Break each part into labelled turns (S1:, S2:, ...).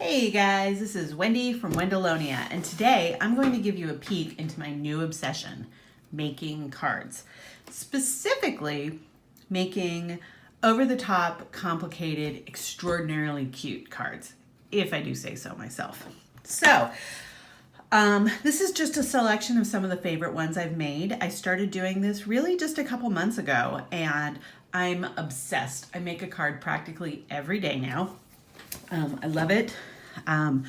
S1: Hey guys, this is Wendy from Wendelonia, and today I'm going to give you a peek into my new obsession, making cards. Specifically, making over-the-top, complicated, extraordinarily cute cards, if I do say so myself. So, this is just a selection of some of the favorite ones I've made. I started doing this really just a couple months ago, and I'm obsessed. I make a card practically every day now. I love it. The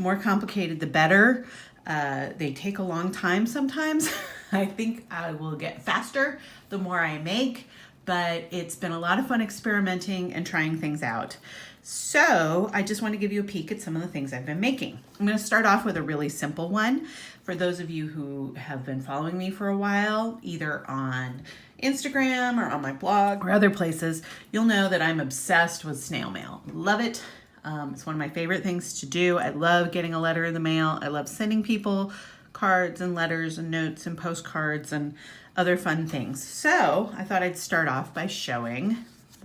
S1: more complicated, the better. They take a long time sometimes. I think I will get faster the more I make, but it's been a lot of fun experimenting and trying things out. So I just want to give you a peek at some of the things I've been making. I'm going to start off with a really simple one. For those of you who have been following me for a while, either on Instagram or on my blog or other places, you'll know that I'm obsessed with snail mail. Love it. It's one of my favorite things to do. I love getting a letter in the mail. I love sending people cards and letters and notes and postcards and other fun things. So I thought I'd start off by showing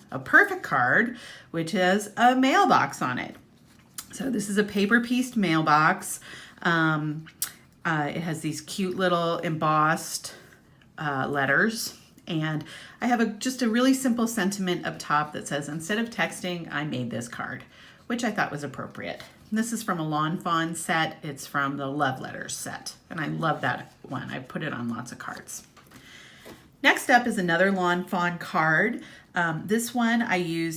S1: a perfect card, which has a mailbox on it. So this is a paper-pieced mailbox. It has these cute little embossed letters. And I have just a really simple sentiment up top that says, instead of texting, I made this card, which I thought was appropriate. This is from a Lawn Fawn set. It's from the Love Letters set, and I love that one. I put it on lots of cards. Next up is another Lawn Fawn card. This one I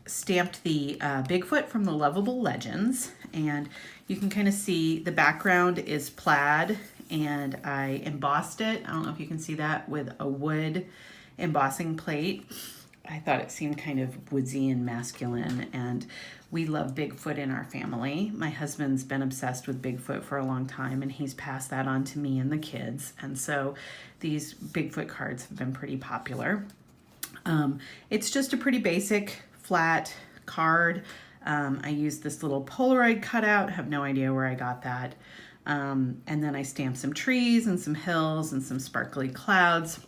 S1: stamped the Bigfoot from the Lovable Legends, and you can kind of see the background is plaid, and I embossed it. I don't know if you can see that with a wood embossing plate. I thought it seemed kind of woodsy and masculine, and we love Bigfoot in our family. My husband's been obsessed with Bigfoot for a long time, and he's passed that on to me and the kids, and so these Bigfoot cards have been pretty popular. It's just a pretty basic flat card. I used this little Polaroid cutout, have no idea where I got that, and then I stamped some trees and some hills and some sparkly clouds.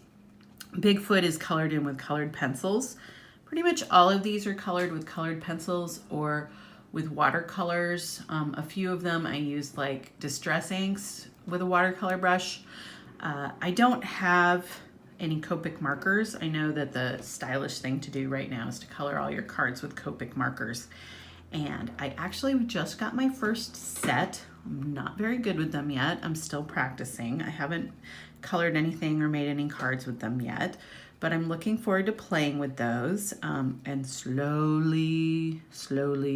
S1: Bigfoot is colored in with colored pencils. Pretty much all of these are colored with colored pencils or with watercolors. A few of them I used like distress inks with a watercolor brush. I don't have any Copic markers. I know that the stylish thing to do right now is to color all your cards with Copic markers. And I actually just got my first set. I'm not very good with them yet. I'm still practicing. I haven't colored anything or made any cards with them yet, but I'm looking forward to playing with those and slowly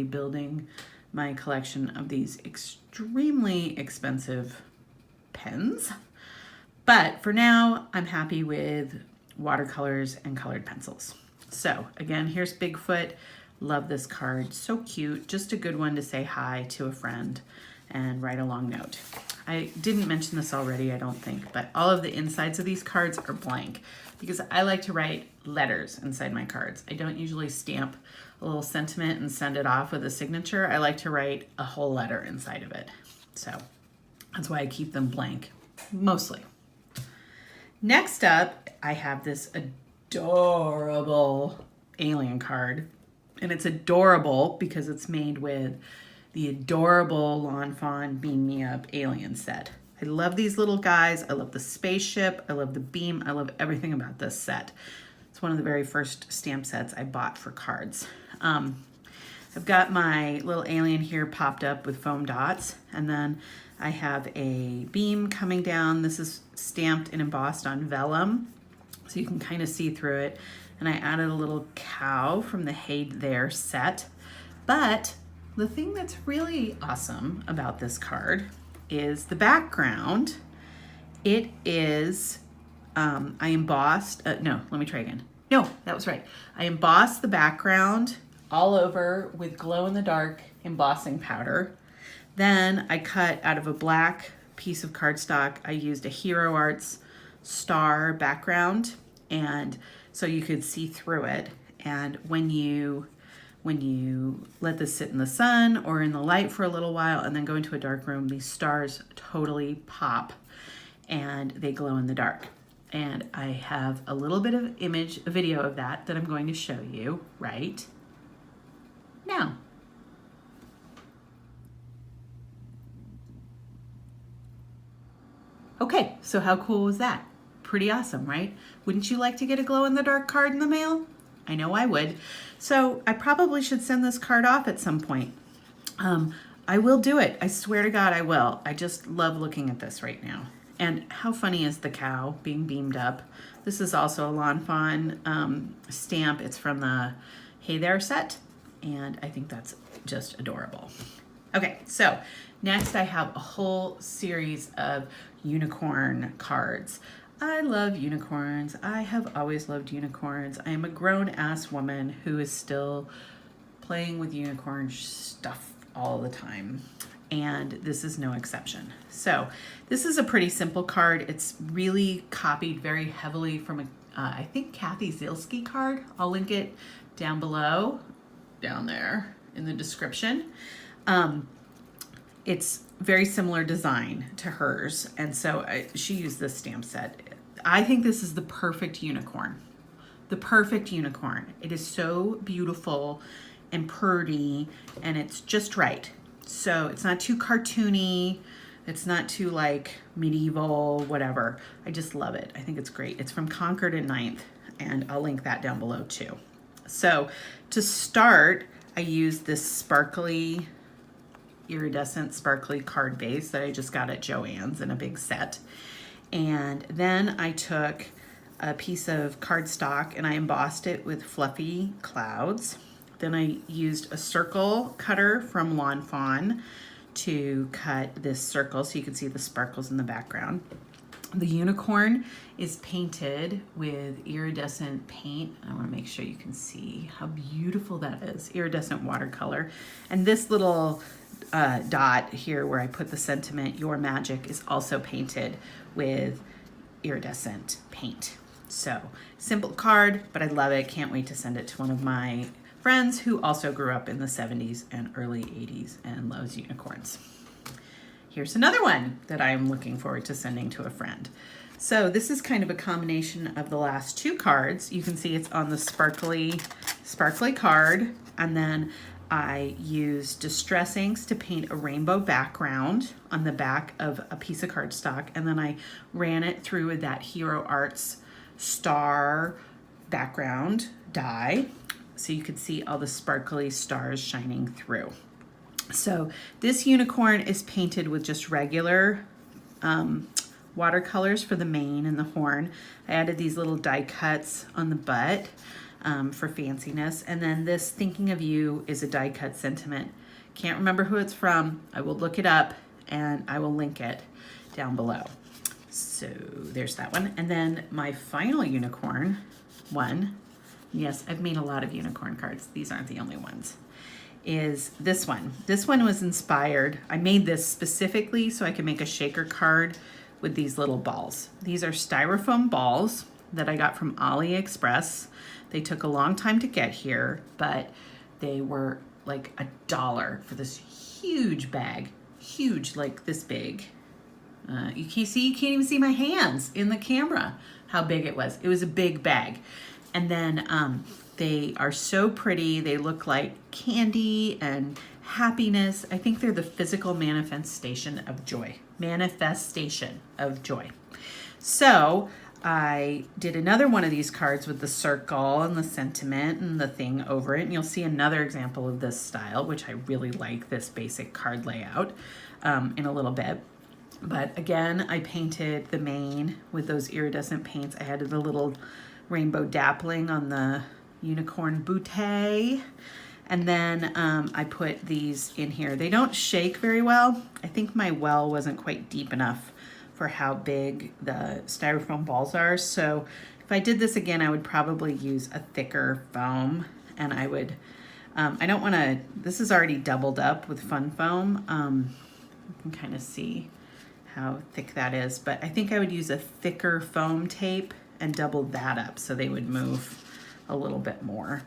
S1: building my collection of these extremely expensive pens. But for now, I'm happy with watercolors and colored pencils. So again, here's Bigfoot. Love this card, so cute. Just a good one to say hi to a friend and write a long note. I didn't mention this already, I don't think, but all of the insides of these cards are blank because I like to write letters inside my cards. I don't usually stamp a little sentiment and send it off with a signature. I like to write a whole letter inside of it. So that's why I keep them blank, mostly. Next up, I have this adorable alien card. And it's adorable because it's made with the adorable Lawn Fawn Beam Me Up alien set. I love these little guys. I love the spaceship. I love the beam. I love everything about this set. It's one of the very first stamp sets I bought for cards. I've got my little alien here popped up with foam dots, and then I have a beam coming down. This is stamped and embossed on vellum, so you can kind of see through it. And I added a little cow from the Hey There set. But the thing that's really awesome about this card is the background. It is, I embossed, no, let me try again. No, that was right. I embossed the background all over with glow-in-the-dark embossing powder. Then I cut out of a black piece of cardstock. I used a Hero Arts star background, and so you could see through it. And when you let this sit in the sun or in the light for a little while and then go into a dark room, these stars totally pop and they glow in the dark. And I have a little bit of a video of that I'm going to show you right now. Okay, so how cool was that? Pretty awesome, right? Wouldn't you like to get a glow-in-the-dark card in the mail? I know I would. So I probably should send this card off at some point. I will do it. I swear to God I will. I just love looking at this right now. And how funny is the cow being beamed up? This is also a Lawn Fawn stamp. It's from the Hey There set, and I think that's just adorable. Okay, so next I have a whole series of unicorn cards. I love unicorns. I have always loved unicorns. I am a grown-ass woman who is still playing with unicorn stuff all the time, and this is no exception. So this is a pretty simple card. It's really copied very heavily from a, I think Kathy Zielski card. I'll link it down below, down there in the description. It's very similar design to hers, and so she used this stamp set. I think this is the perfect unicorn. The perfect unicorn. It is so beautiful and pretty, and it's just right. So it's not too cartoony. It's not too like medieval, whatever. I just love it. I think it's great. It's from Concord and Ninth, and I'll link that down below too. So to start, I used this sparkly, iridescent sparkly card base that I just got at Joann's in a big set. And then I took a piece of cardstock and I embossed it with fluffy clouds. Then I used a circle cutter from Lawn Fawn to cut this circle so you can see the sparkles in the background. The unicorn is painted with iridescent paint. I want to make sure you can see how beautiful that is. Iridescent watercolor. And this little dot here where I put the sentiment, Your Magic, is also painted with iridescent paint. So simple card, but I love it. Can't wait to send it to one of my friends who also grew up in the 70s and early 80s and loves unicorns. Here's another one that I'm looking forward to sending to a friend. So this is kind of a combination of the last two cards. You can see it's on the sparkly card, and then I used distress inks to paint a rainbow background on the back of a piece of cardstock, and then I ran it through with that Hero Arts star background die so you could see all the sparkly stars shining through. So this unicorn is painted with just regular watercolors for the mane and the horn. I added these little die cuts on the butt for fanciness. And then this Thinking of You is a die cut sentiment. Can't remember who it's from. I will look it up and I will link it down below. So there's that one. And then my final unicorn one, yes, I've made a lot of unicorn cards. These aren't the only ones, is this one. This one was inspired. I made this specifically so I could make a shaker card with these little balls. These are styrofoam balls that I got from AliExpress. They took a long time to get here, but they were like $1 for this huge bag. Huge, like this big. You can't even see my hands in the camera, how big it was. It was a big bag. And then they are so pretty. They look like candy and happiness. I think they're the physical manifestation of joy. Manifestation of joy. So I did another one of these cards with the circle and the sentiment and the thing over it. And you'll see another example of this style, which I really like this basic card layout in a little bit. But again, I painted the mane with those iridescent paints. I added a little rainbow dappling on the unicorn bootay. And then I put these in here. They don't shake very well. I think my well wasn't quite deep enough for how big the styrofoam balls are. So if I did this again, I would probably use a thicker foam, and I would, I don't wanna, this is already doubled up with fun foam. You can kind of see how thick that is, but I think I would use a thicker foam tape and double that up so they would move a little bit more.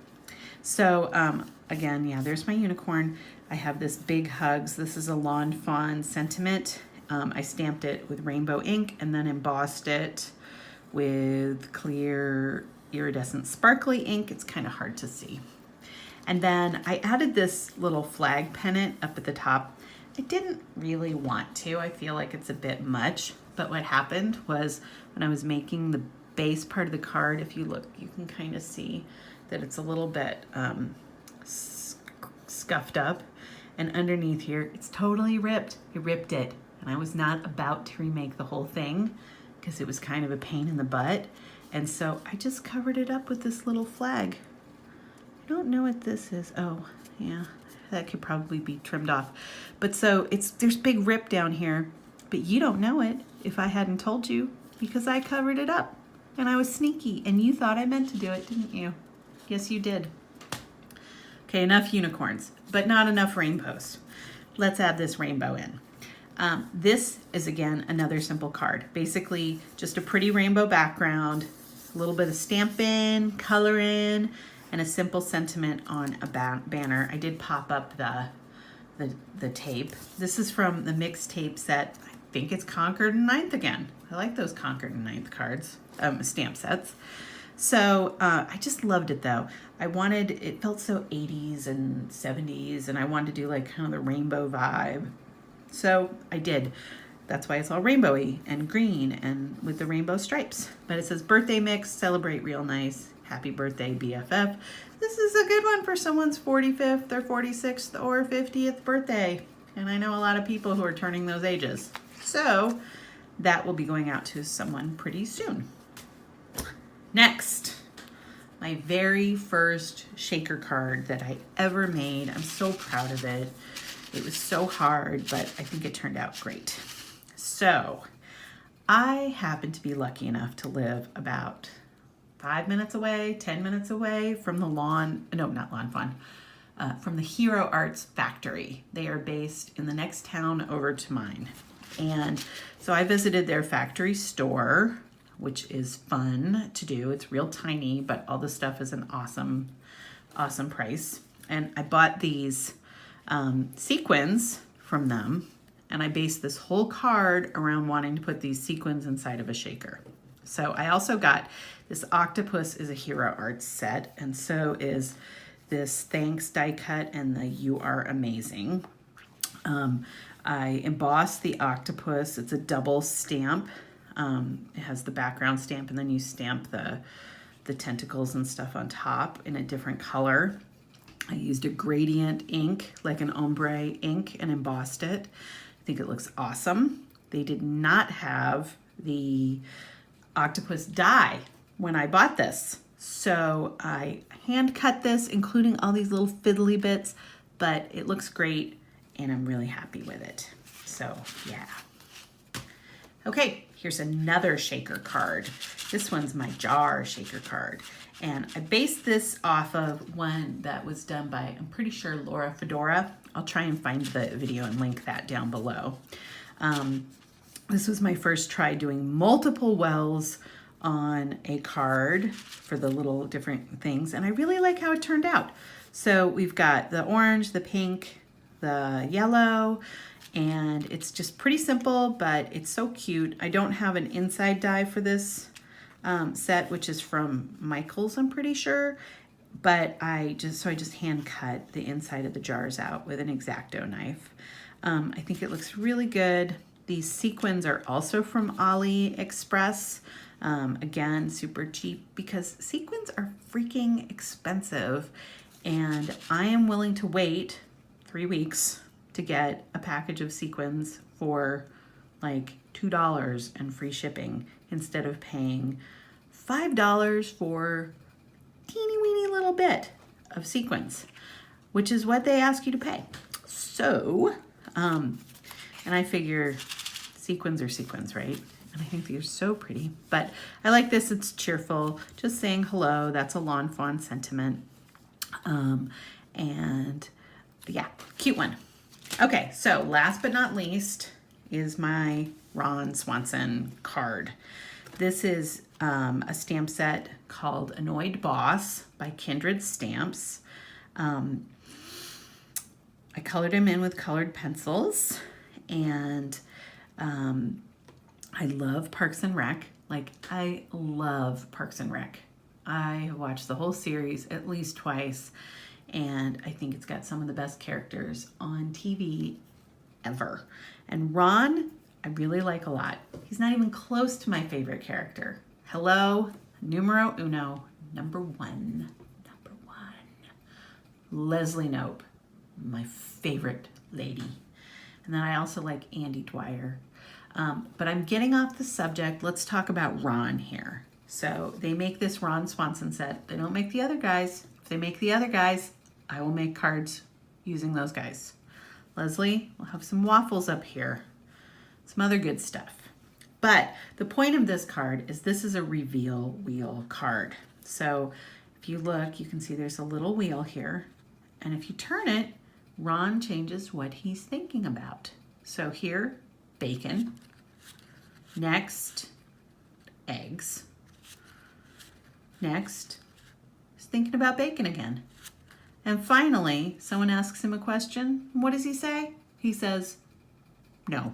S1: So again, yeah, there's my unicorn. I have this Big Hugs. This is a Lawn Fawn sentiment. I stamped it with rainbow ink and then embossed it with clear iridescent sparkly ink. It's kind of hard to see. And then I added this little flag pennant up at the top. I didn't really want to. I feel like it's a bit much, But what happened was when I was making the base part of the card, if you look, you can kind of see that it's a little bit scuffed up. And underneath here, it's totally ripped. I ripped it. And I was not about to remake the whole thing because it was kind of a pain in the butt. And so I just covered it up with this little flag. I don't know what this is. Oh, yeah, that could probably be trimmed off. But so there's big rip down here, but you don't know it if I hadn't told you because I covered it up and I was sneaky and you thought I meant to do it, didn't you? Yes, you did. Okay, enough unicorns, but not enough rainbows. Let's add this rainbow in. This is, again, another simple card. Basically, just a pretty rainbow background, a little bit of stamping, coloring, and a simple sentiment on a banner. I did pop up the tape. This is from the mixed tape set. I think it's Concord and Ninth again. I like those Concord and Ninth cards, stamp sets. So I just loved it though. It felt so 80s and 70s, and I wanted to do like kind of the rainbow vibe. So I did. That's why it's all rainbowy and green and with the rainbow stripes. But it says birthday mix, celebrate real nice, happy birthday BFF. This is a good one for someone's 45th or 46th or 50th birthday. And I know a lot of people who are turning those ages. So that will be going out to someone pretty soon. Next, my very first shaker card that I ever made. I'm so proud of it. It was so hard, but I think it turned out great. So I happen to be lucky enough to live about 5 minutes away, 10 minutes away from the from the Hero Arts factory. They are based in the next town over to mine. And so I visited their factory store, which is fun to do. It's real tiny, but all the stuff is an awesome, awesome price. And I bought these sequins from them, and I based this whole card around wanting to put these sequins inside of a shaker. So I also got this Octopus is a Hero Arts set, and so is this Thanks die cut and the You Are Amazing. I embossed the Octopus. It's a double stamp. It has the background stamp, and then you stamp the tentacles and stuff on top in a different color. I used a gradient ink, like an ombre ink, and embossed it. I think it looks awesome. They did not have the Octopus die when I bought this. So I hand cut this, including all these little fiddly bits, but it looks great and I'm really happy with it. So yeah. Okay, here's another shaker card. This one's my jar shaker card. And I based this off of one that was done by, I'm pretty sure, Laura Fedora. I'll try and find the video and link that down below. This was my first try doing multiple wells on a card for the little different things, and I really like how it turned out. So we've got the orange, the pink, the yellow, and it's just pretty simple, but it's so cute. I don't have an inside die for this set, which is from Michael's, I'm pretty sure, but I just hand cut the inside of the jars out with an X-Acto knife. I think it looks really good. These sequins are also from AliExpress. Again, super cheap because sequins are freaking expensive, and I am willing to wait 3 weeks to get a package of sequins for like $2 and free shipping instead of paying $5 for teeny weeny little bit of sequins, which is what they ask you to pay. So, and I figure sequins are sequins, right? And I think these are so pretty, but I like this. It's cheerful, just saying hello. That's a lawn fawn sentiment. And yeah, cute one. Okay, so last but not least is my Ron Swanson card. This is a stamp set called Annoyed Boss by Kindred Stamps. I colored him in with colored pencils, and I love Parks and Rec. Like, I love Parks and Rec. I have watched the whole series at least twice, and I think it's got some of the best characters on TV ever. And Ron I really like a lot. He's not even close to my favorite character. Hello, numero uno, number one. Leslie Knope, my favorite lady. And then I also like Andy Dwyer. But I'm getting off the subject. Let's talk about Ron here. So they make this Ron Swanson set. They don't make the other guys. If they make the other guys, I will make cards using those guys. Leslie, we'll have some waffles up here. Some other good stuff. But the point of this card is this is a reveal wheel card. So if you look, you can see there's a little wheel here. And if you turn it, Ron changes what he's thinking about. So here, bacon. Next, eggs. Next, he's thinking about bacon again. And finally, someone asks him a question. What does he say? He says, no.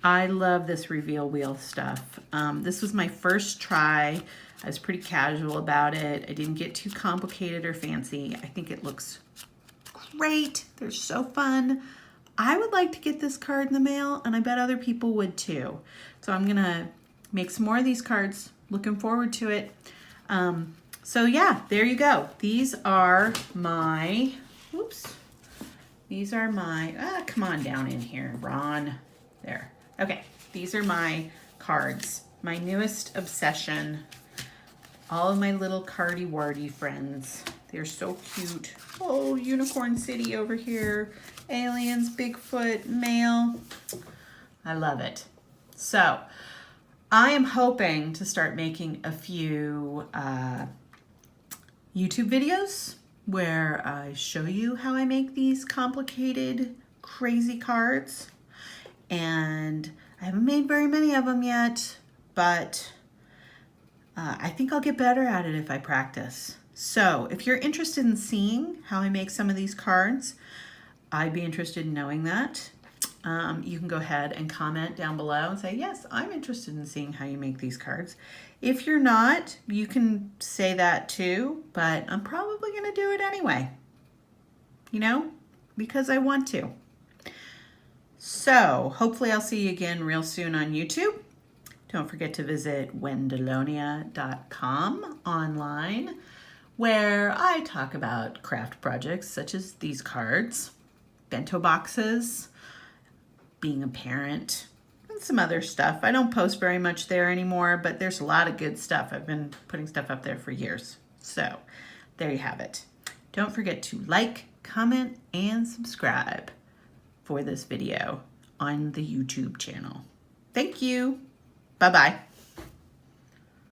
S1: I love this reveal wheel stuff. This was my first try. I was pretty casual about it. I didn't get too complicated or fancy. I think it looks great. They're so fun. I would like to get this card in the mail, and I bet other people would too. So I'm gonna make some more of these cards. Looking forward to it. So yeah, there you go. These are my, come on down in here, Ron. There. Okay, these are my cards. My newest obsession. All of my little cardy-wardy friends. They're so cute. Oh, Unicorn City over here. Aliens, Bigfoot, mail. I love it. So, I am hoping to start making a few YouTube videos where I show you how I make these complicated, crazy cards. And I haven't made very many of them yet, but I think I'll get better at it if I practice. So if you're interested in seeing how I make some of these cards, I'd be interested in knowing that. You can go ahead and comment down below and say, yes, I'm interested in seeing how you make these cards. If you're not, you can say that too, but I'm probably gonna do it anyway, you know, because I want to. So hopefully I'll see you again real soon on YouTube. Don't forget to visit wendelonia.com online, where I talk about craft projects such as these cards, bento boxes, being a parent, and some other stuff. I don't post very much there anymore, but there's a lot of good stuff. I've been putting stuff up there for years. So there you have it. Don't forget to like, comment, and subscribe for this video on the YouTube channel. Thank you. Bye-bye.